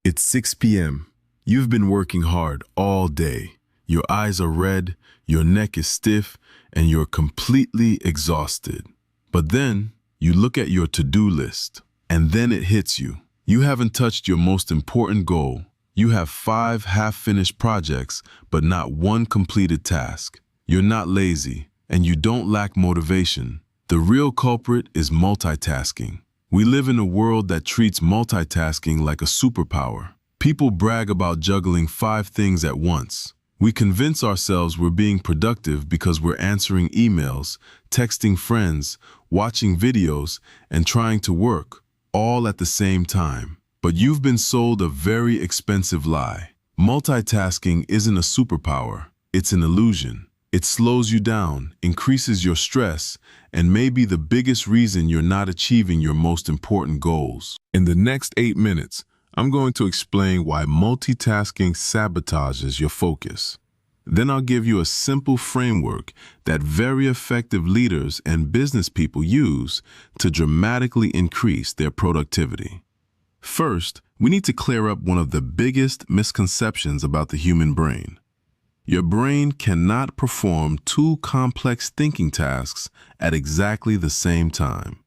It's 6 p.m. You've been working hard all day. Your eyes are red, your neck is stiff, and you're completely exhausted. But then you look at your to-do list, and then it hits you. You haven't touched your most important goal. You have 5 half-finished projects, but not one completed task. You're not lazy, and you don't lack motivation. The real culprit is multitasking. We live in a world that treats multitasking like a superpower. People brag about juggling 5 things at once. We convince ourselves we're being productive because we're answering emails, texting friends, watching videos, and trying to work, all at the same time. But you've been sold a very expensive lie. Multitasking isn't a superpower, it's an illusion. It slows you down, increases your stress, and may be the biggest reason you're not achieving your most important goals. In the next 8 minutes, I'm going to explain why multitasking sabotages your focus. Then I'll give you a simple framework that very effective leaders and business people use to dramatically increase their productivity. First, we need to clear up one of the biggest misconceptions about the human brain. Your brain cannot perform 2 complex thinking tasks at exactly the same time.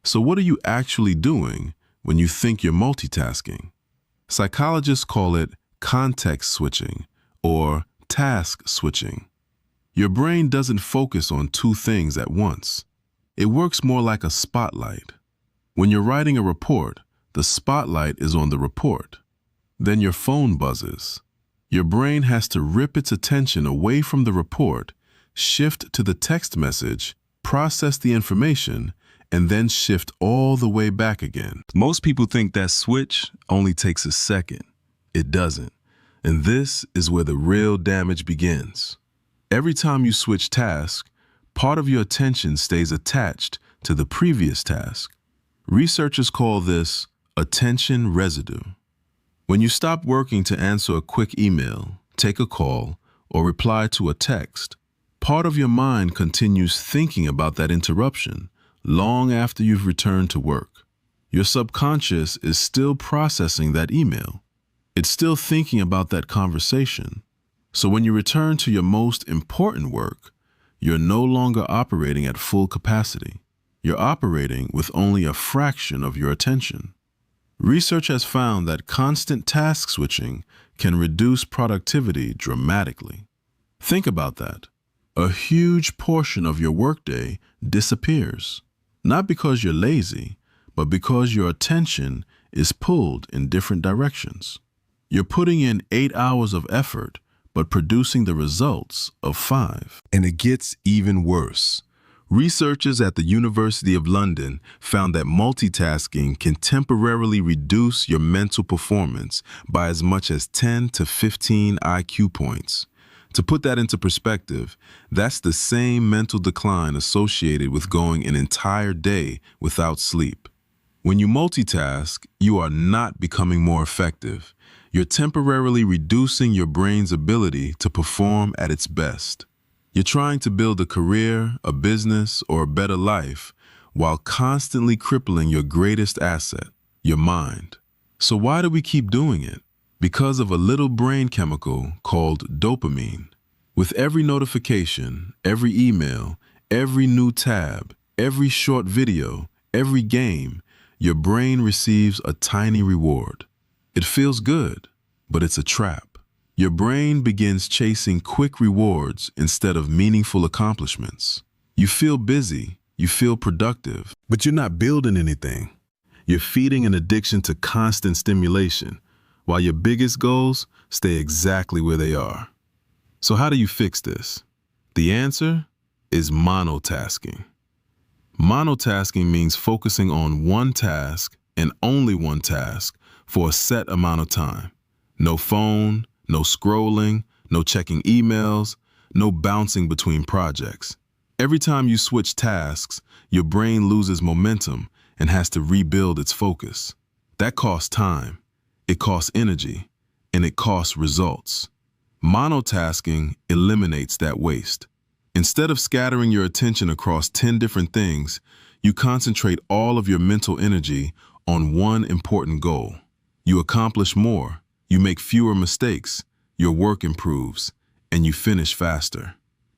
So what are you actually doing when you think you're multitasking? Psychologists call it context switching or task switching. Your brain doesn't focus on 2 things at once. It works more like a spotlight. When you're writing a report, the spotlight is on the report. Then your phone buzzes. Your brain has to rip its attention away from the report, shift to the text message, process the information, and then shift all the way back again. Most people think that switch only takes a second. It doesn't. And this is where the real damage begins. Every time you switch tasks, part of your attention stays attached to the previous task. Researchers call this attention residue. When you stop working to answer a quick email, take a call, or reply to a text, part of your mind continues thinking about that interruption long after you've returned to work. Your subconscious is still processing that email. It's still thinking about that conversation. So when you return to your most important work, you're no longer operating at full capacity. You're operating with only a fraction of your attention. Research has found that constant task switching can reduce productivity dramatically. Think about that. A huge portion of your workday disappears, not because you're lazy, but because your attention is pulled in different directions. You're putting in 8 hours of effort, but producing the results of 5. And it gets even worse. Researchers at the University of London found that multitasking can temporarily reduce your mental performance by as much as 10 to 15 IQ points. To put that into perspective, that's the same mental decline associated with going an entire day without sleep. When you multitask, you are not becoming more effective. You're temporarily reducing your brain's ability to perform at its best. You're trying to build a career, a business, or a better life while constantly crippling your greatest asset, your mind. So why do we keep doing it? Because of a little brain chemical called dopamine. With every notification, every email, every new tab, every short video, every game, your brain receives a tiny reward. It feels good, but it's a trap. Your brain begins chasing quick rewards instead of meaningful accomplishments. You feel busy, you feel productive, but you're not building anything. You're feeding an addiction to constant stimulation, while your biggest goals stay exactly where they are. So how do you fix this? The answer is monotasking. Monotasking means focusing on one task and only one task for a set amount of time. No phone, no scrolling, no checking emails, no bouncing between projects. Every time you switch tasks, your brain loses momentum and has to rebuild its focus. That costs time, it costs energy, and it costs results. Monotasking eliminates that waste. Instead of scattering your attention across 10 different things, you concentrate all of your mental energy on one important goal. You accomplish more, you make fewer mistakes, your work improves, and you finish faster.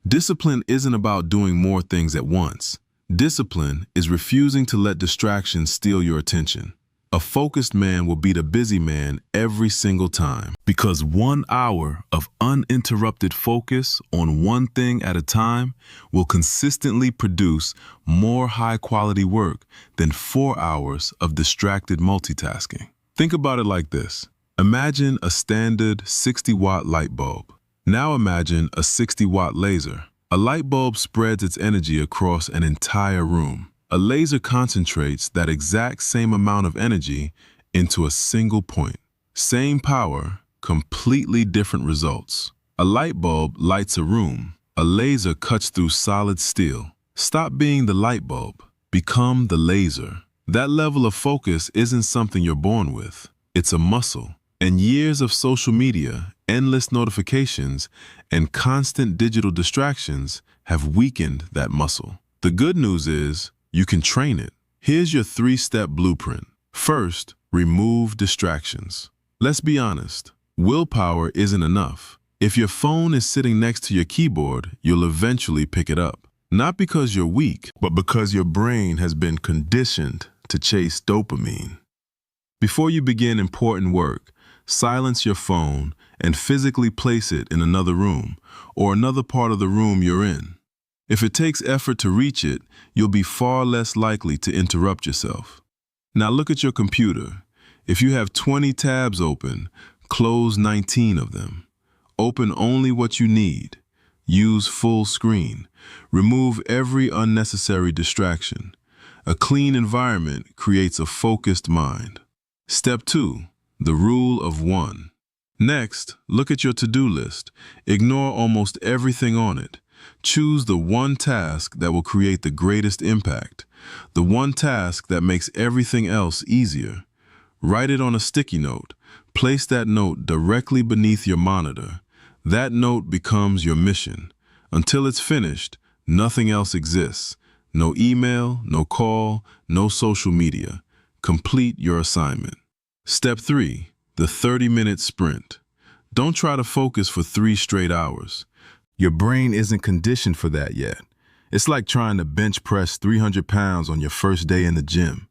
Discipline isn't about doing more things at once. Discipline is refusing to let distractions steal your attention. A focused man will beat a busy man every single time, because 1 hour of uninterrupted focus on one thing at a time will consistently produce more high-quality work than 4 hours of distracted multitasking. Think about it like this. Imagine a standard 60-watt light bulb. Now imagine a 60-watt laser. A light bulb spreads its energy across an entire room. A laser concentrates that exact same amount of energy into a single point. Same power, completely different results. A light bulb lights a room. A laser cuts through solid steel. Stop being the light bulb. Become the laser. That level of focus isn't something you're born with. It's a muscle. And years of social media, endless notifications, and constant digital distractions have weakened that muscle. The good news is, you can train it. Here's your 3-step blueprint. First, remove distractions. Let's be honest, willpower isn't enough. If your phone is sitting next to your keyboard, you'll eventually pick it up. Not because you're weak, but because your brain has been conditioned to chase dopamine. Before you begin important work, silence your phone and physically place it in another room or another part of the room you're in. If it takes effort to reach it, you'll be far less likely to interrupt yourself. Now look at your computer. If you have 20 tabs open, close 19 of them. Open only what you need. Use full screen. Remove every unnecessary distraction. A clean environment creates a focused mind. Step 2. The rule of 1. Next, look at your to-do list. Ignore almost everything on it. Choose the one task that will create the greatest impact, the one task that makes everything else easier. Write it on a sticky note. Place that note directly beneath your monitor. That note becomes your mission. Until it's finished, nothing else exists. No email, no call, no social media. Complete your assignment. Step 3. The 30-minute sprint. Don't try to focus for 3 straight hours. Your brain isn't conditioned for that yet. It's like trying to bench press 300 pounds on your first day in the gym.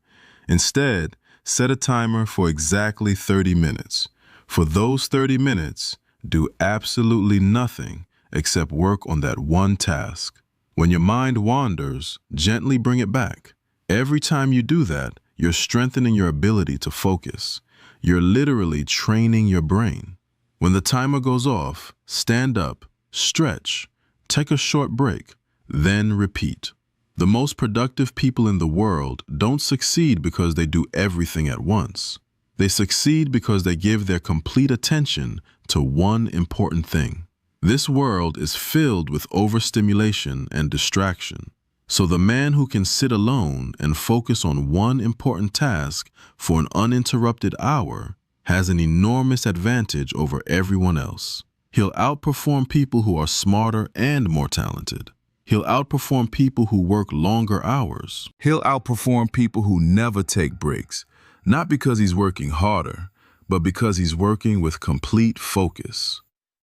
Instead, set a timer for exactly 30 minutes. For those 30 minutes, do absolutely nothing except work on that one task. When your mind wanders, gently bring it back. Every time you do that, you're strengthening your ability to focus. You're literally training your brain. When the timer goes off, stand up, stretch, take a short break, then repeat. The most productive people in the world don't succeed because they do everything at once. They succeed because they give their complete attention to one important thing. This world is filled with overstimulation and distraction. So the man who can sit alone and focus on one important task for an uninterrupted hour has an enormous advantage over everyone else. He'll outperform people who are smarter and more talented. He'll outperform people who work longer hours. He'll outperform people who never take breaks, not because he's working harder, but because he's working with complete focus.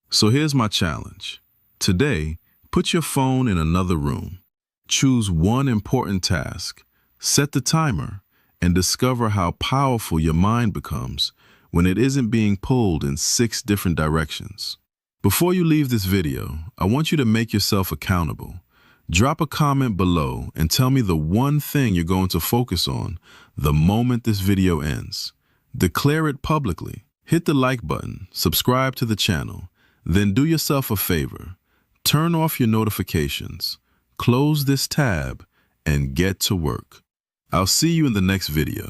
So here's my challenge. Today, put your phone in another room. Choose one important task, set the timer, and discover how powerful your mind becomes when it isn't being pulled in 6 different directions. Before you leave this video, I want you to make yourself accountable. Drop a comment below and tell me the one thing you're going to focus on the moment this video ends. Declare it publicly. Hit the like button, subscribe to the channel, then do yourself a favor. Turn off your notifications. Close this tab and get to work. I'll see you in the next video.